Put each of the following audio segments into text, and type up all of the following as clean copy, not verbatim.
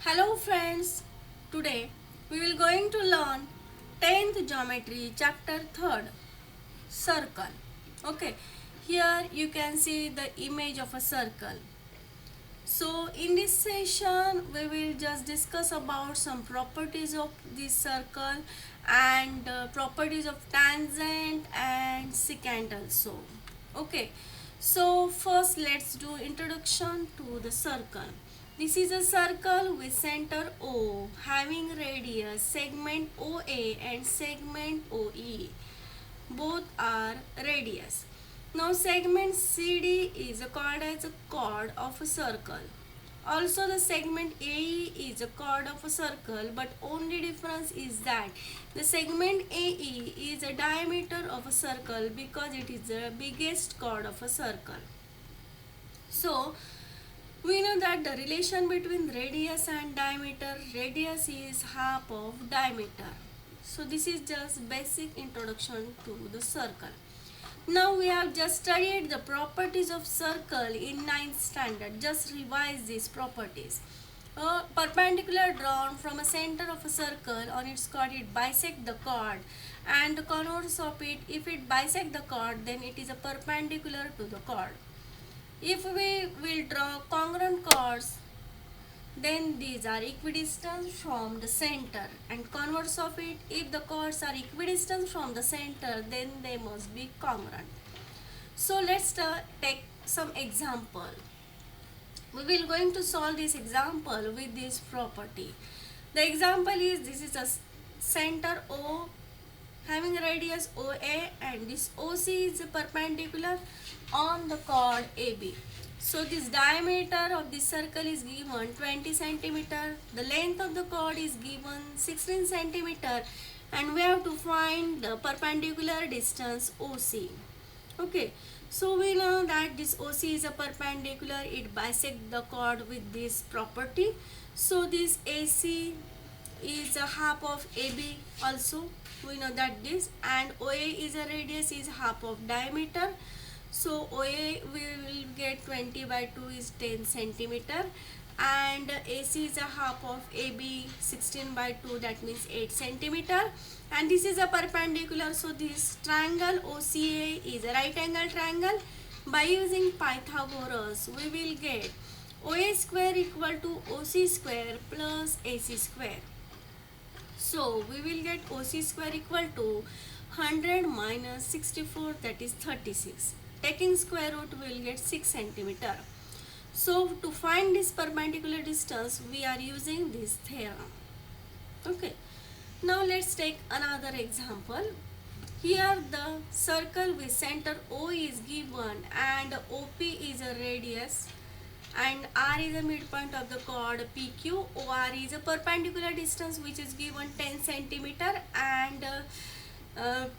Hello friends, today we will going to learn 10th geometry chapter 3rd circle. Okay, here you can see the image of a circle. So in this session we will just discuss about some properties of this circle and properties of tangent and secant also. Okay, so first let's do introduction to the circle. This is a circle with center O having radius segment OA and segment OE. Both are radius. Now segment CD is called as a chord of a circle. Also the segment AE is a chord of a circle, but only difference is that the segment AE is a diameter of a circle because it is the biggest chord of a circle. So we know that the relation between radius and diameter, radius is half of diameter. So this is just basic introduction to the circle. Now we have just studied the properties of circle in ninth standard. Just revise these properties. A perpendicular drawn from a center of a circle on its chord, it bisect the chord, and the converse of it, if it bisect the chord, then it is a perpendicular to the chord. If we will draw congruent chords, then these are equidistant from the center, and converse of it, if the chords are equidistant from the center, then they must be congruent. So let's take some example. We will going to solve this example with this property. The example is, this is a center O having a radius OA, and this OC is perpendicular on the chord AB. So this diameter of this circle is given 20 centimeter. The length of the chord is given 16 centimeter, and we have to find the perpendicular distance OC. Okay, so we know that this OC is a perpendicular, it bisects the chord with this property. So this AC is a half of AB also, we know that this, and OA is a radius is half of diameter. So OA we will get 20 by 2 is 10 centimeter, and AC is a half of AB 16 by 2, that means 8 centimeter, and this is a perpendicular. So this triangle OCA is a right angle triangle. By using Pythagoras we will get OA square equal to OC square plus AC square. So we will get OC square equal to 100 minus 64, that is 36. Taking square root we will get 6 centimeter. So to find this perpendicular distance we are using this theorem. Okay. Now let's take another example. Here the circle with center O is given and OP is a radius and R is the midpoint of the chord PQ. OR is a perpendicular distance which is given 10 centimeter, and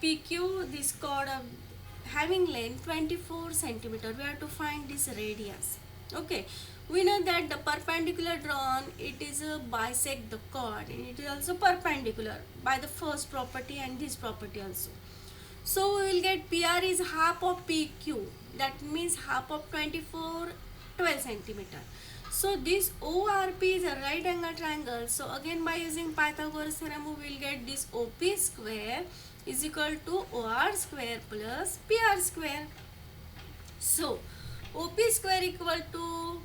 PQ, this chord of having length 24 centimeter. We have to find this radius. Okay, we know that the perpendicular drawn, it is a bisect the chord, and it is also perpendicular by the first property and this property also. So we will get PR is half of PQ, that means half of 24, 12 centimeter. So this ORP is a right angle triangle. So again by using Pythagoras theorem we will get this OP square is equal to OR square plus PR square. So OP square equal to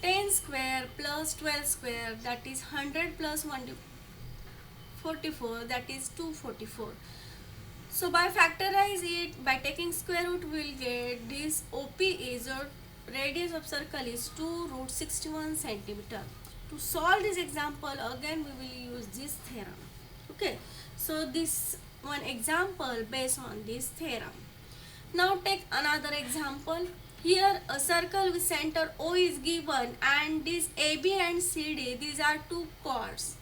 10 square plus 12 square, that is 100 plus 144, that is 244. So by factorize it, by taking square root we will get this OP is, or radius of circle is 2 root 61 centimeter. To solve this example again we will use this theorem. Okay, so this one example based on this theorem. Now take another example. Here a circle with center O is given, and this AB and CD, these are two chords.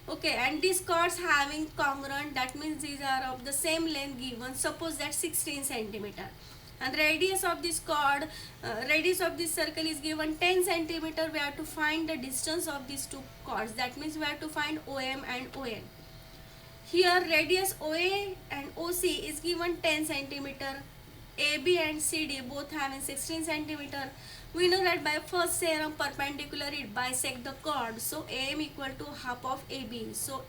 Okay, and these chords having congruent, that means these are of the same length given. Suppose that 16 centimeter, and radius of this chord, radius of this circle is given 10 centimeter. We have to find the distance of these two chords, that means we have to find OM and ON. Here radius OA and OC is given 10 centimeter. AB and CD both having 16 centimeter. We know that by first theorem, perpendicular it bisect the chord, so AM equal to half of AB. So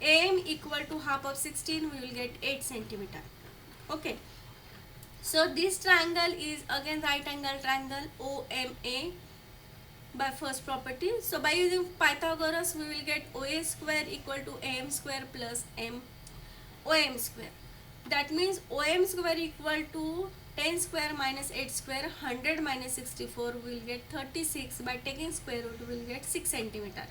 AM equal to half of 16, we will get 8 centimeter. Okay, so this triangle is again right angle triangle OMA by first property. So by using Pythagoras, we will get OA square equal to AM square plus OM square. That means OM square equal to 10 square minus 8 square, 100 minus 64, we will get 36. By taking square root, we will get 6 centimeter.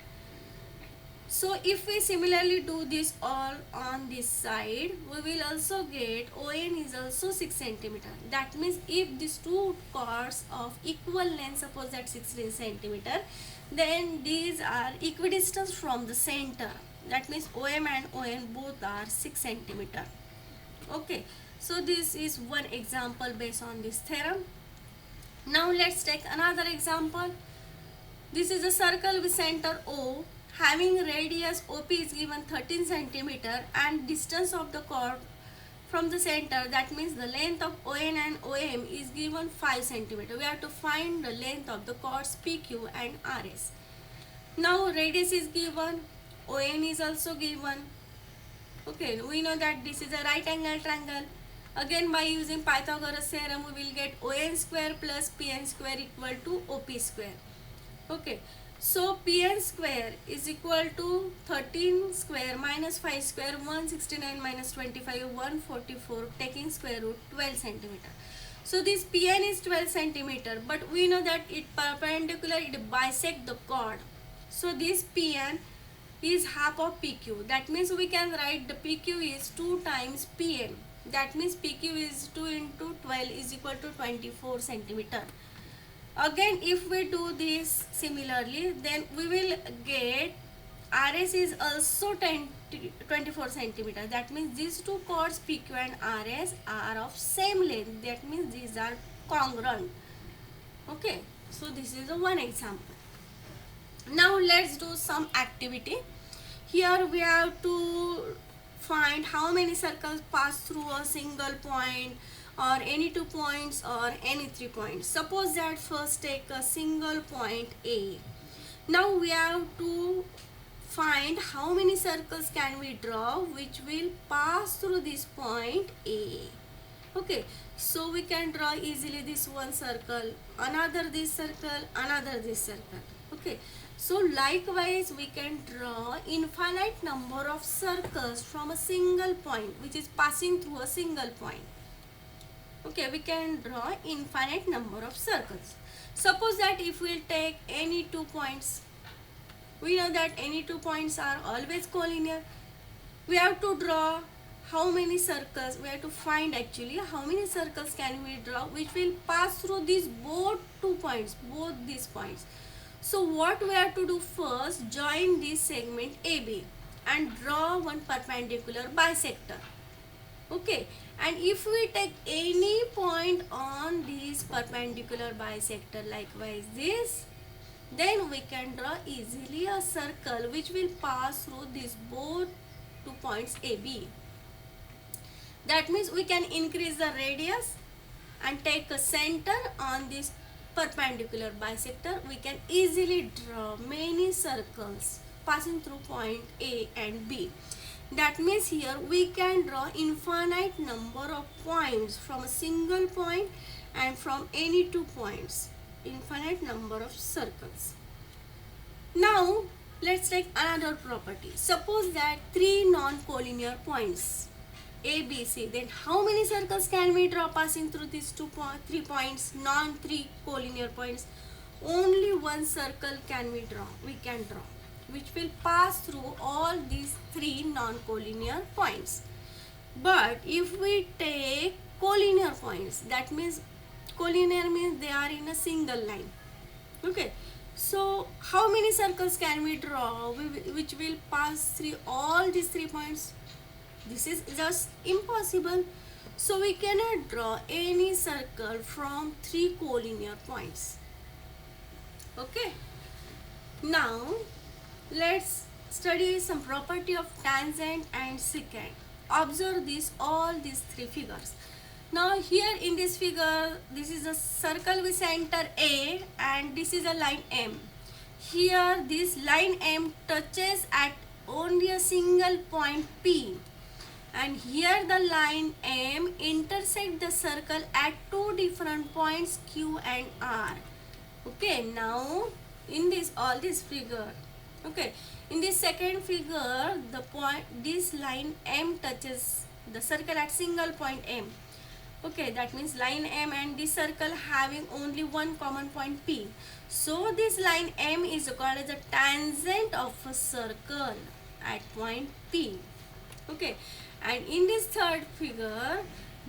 So if we similarly do this all on this side, we will also get ON is also 6 centimeter. That means if these two chords of equal length, suppose that 16 centimeter, then these are equidistant from the center. That means OM and ON both are 6 centimeter. Okay, so this is one example based on this theorem. Now let's take another example. This is a circle with center O, having radius OP is given 13 centimeter and distance of the chord from the center, that means the length of ON and OM is given 5 centimeter. We have to find the length of the chords PQ and RS. Now radius is given, ON is also given. Okay, we know that this is a right angle triangle. Again, by using Pythagoras theorem, we will get ON square plus PN square equal to OP square. Okay, so PN square is equal to 13 square minus 5 square, 169 minus 25, 144, taking square root 12 centimeter. So this PN is 12 centimeter, but we know that it perpendicular, it bisect the chord. So this PN is half of PQ. That means we can write the PQ is 2 times PN. That means PQ is 2 into 12 is equal to 24 centimeter. Again, if we do this similarly, then we will get RS is also 24 centimeter. That means these two chords PQ and RS are of same length. That means these are congruent. Okay, so this is a one example. Now let's do some activity. Here we have to find how many circles pass through a single point, or any 2 points, or any 3 points. Suppose that first take a single point A. Now we have to find how many circles can we draw which will pass through this point A. Okay, so we can draw easily this one circle, another this circle, another this circle. Okay, so likewise we can draw infinite number of circles from a single point which is passing through a single point. Okay, we can draw infinite number of circles. Suppose that if we take any 2 points, we know that any 2 points are always collinear. We have to draw how many circles, we have to find actually how many circles can we draw which will pass through these both 2 points, both these points. So what we have to do first, join this segment AB and draw one perpendicular bisector. Okay, and if we take any point on this perpendicular bisector, likewise this, then we can draw easily a circle which will pass through these both 2 points AB. That means we can increase the radius and take a center on this perpendicular bisector. We can easily draw many circles passing through point A and B. That means here we can draw infinite number of points from a single point and from any 2 points, infinite number of circles. Now let's take another property. Suppose that 3 non-collinear points A, B, C, then how many circles can we draw passing through these 3 points, non-3 collinear points? Only one circle we can draw which will pass through all these 3 non-collinear points. But if we take collinear points, that means collinear means they are in a single line. Okay, so how many circles can we draw which will pass through all these 3 points? This is just impossible. So we cannot draw any circle from 3 collinear points. Okay, now let's study some property of tangent and secant. Observe all these 3 figures. Now here in this figure, this is a circle with center A and this is a line M. Here this line M touches at only a single point P, and here the line M intersect the circle at two different points Q and R. Okay, now in this all this figure, okay, in this second figure, the point, this line M touches the circle at single point M. Okay, that means line M and this circle having only one common point P. So this line M is called as a tangent of a circle at point P. Okay, and in this third figure,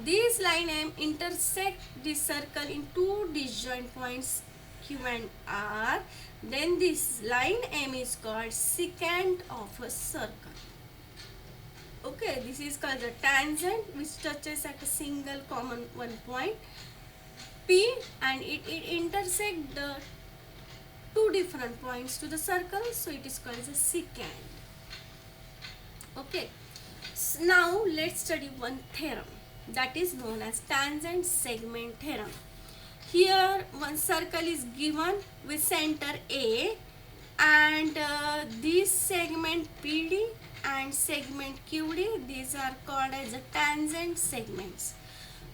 this line M intersect this circle in two disjoint points Q and R. Then this line M is called secant of a circle. Okay, this is called the tangent which touches at a single common one point P, and it intersect the two different points to the circle, so it is called as a secant. Okay, so now let's study one theorem that is known as tangent segment theorem. Here one circle is given with center A, and this segment PD and segment QD, these are called as the tangent segments.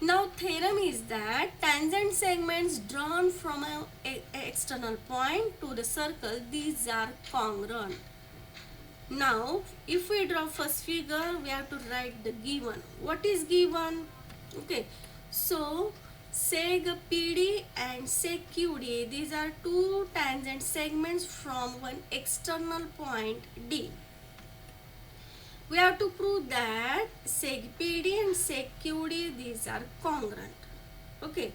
Now theorem is that tangent segments drawn from a external point to the circle, these are congruent. Now if we draw first figure, we have to write the given. What is given? Okay, so seg PD and seg QD, these are two tangent segments from one external point D. We have to prove that seg PD and seg QD, these are congruent. Okay,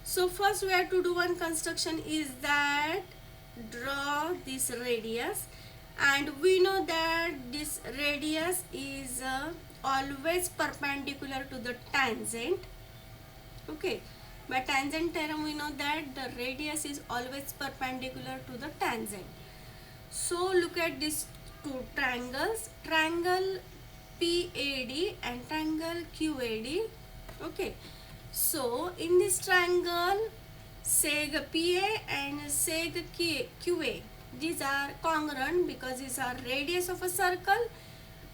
so first we have to do one construction, is that draw this radius, and we know that this radius is always perpendicular to the tangent. Okay, by tangent theorem we know that the radius is always perpendicular to the tangent. So look at these two triangles, triangle PAD and triangle QAD. Okay, so in this triangle seg PA and seg QA, these are congruent because these are radius of a circle,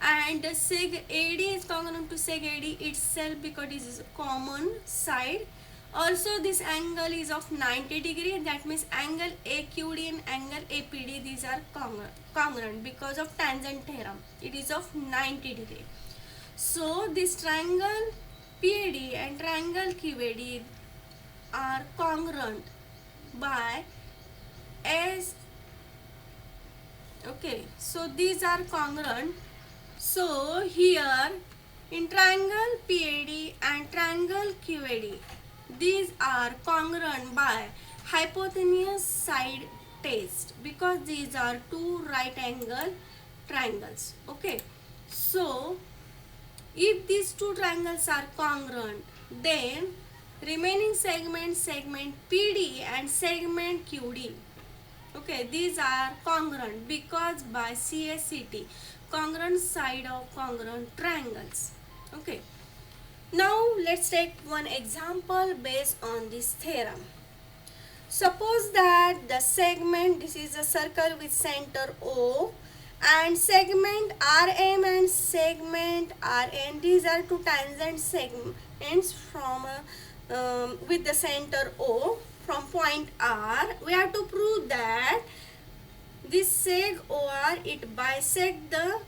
and seg AD is congruent to seg AD itself because this is a common side. Also this angle is of 90 degree, that means angle AQD and angle APD, these are congruent because of tangent theorem, it is of 90 degree. So this triangle PAD and triangle QAD are congruent by S. Okay, so these are congruent. So here in triangle PAD and triangle QAD, these are congruent by hypotenuse side test because these are two right angle triangles. Okay, so if these two triangles are congruent, then remaining segment PD and segment QD, okay, these are congruent because by CSCT, congruent side of congruent triangles. Okay, now let's take one example based on this theorem. Suppose that the segment, this is a circle with center O, and segment RM and segment RN, these are two tangent segments from with the center O from point R. We have to prove that this seg OR, it bisect the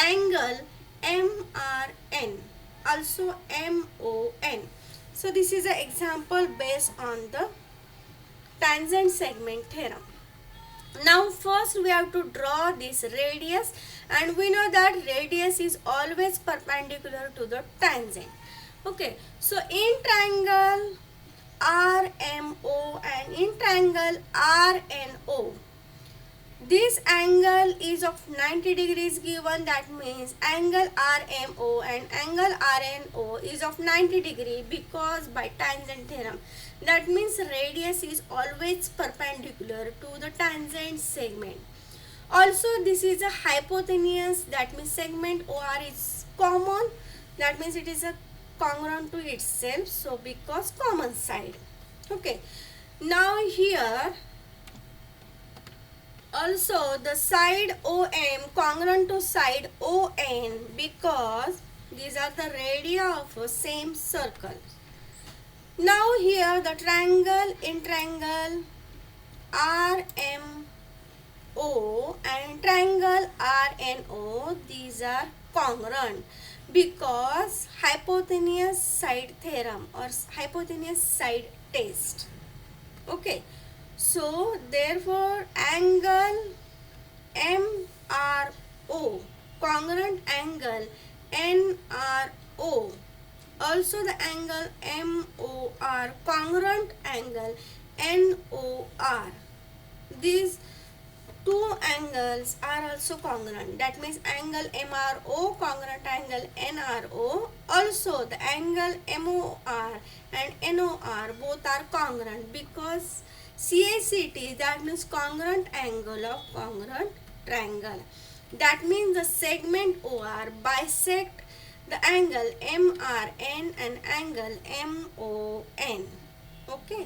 angle MRN, also MON. So this is an example based on the tangent segment theorem. Now first we have to draw this radius, and we know that radius is always perpendicular to the tangent. Okay, so in triangle RMO and in triangle RNO, this angle is of 90 degrees given, that means angle RMO and angle RNO is of 90 degree because by tangent theorem, that means radius is always perpendicular to the tangent segment. Also this is a hypotenuse, that means segment OR is common, that means it is a congruent to itself, so because common side. Okay, now here also the side OM congruent to side ON because these are the radii of a same circle. Now here the triangle in triangle RMO and triangle RNO, these are congruent because hypotenuse side theorem or hypotenuse side test. Okay, so therefore angle MRO congruent angle NRO, also the angle MOR congruent angle NOR. These two angles are also congruent. That means angle MRO congruent angle NRO. Also the angle MOR and NOR both are congruent because CACT, that means congruent angle of congruent triangle. That means the segment OR bisect the angle MRN and angle MON. Okay.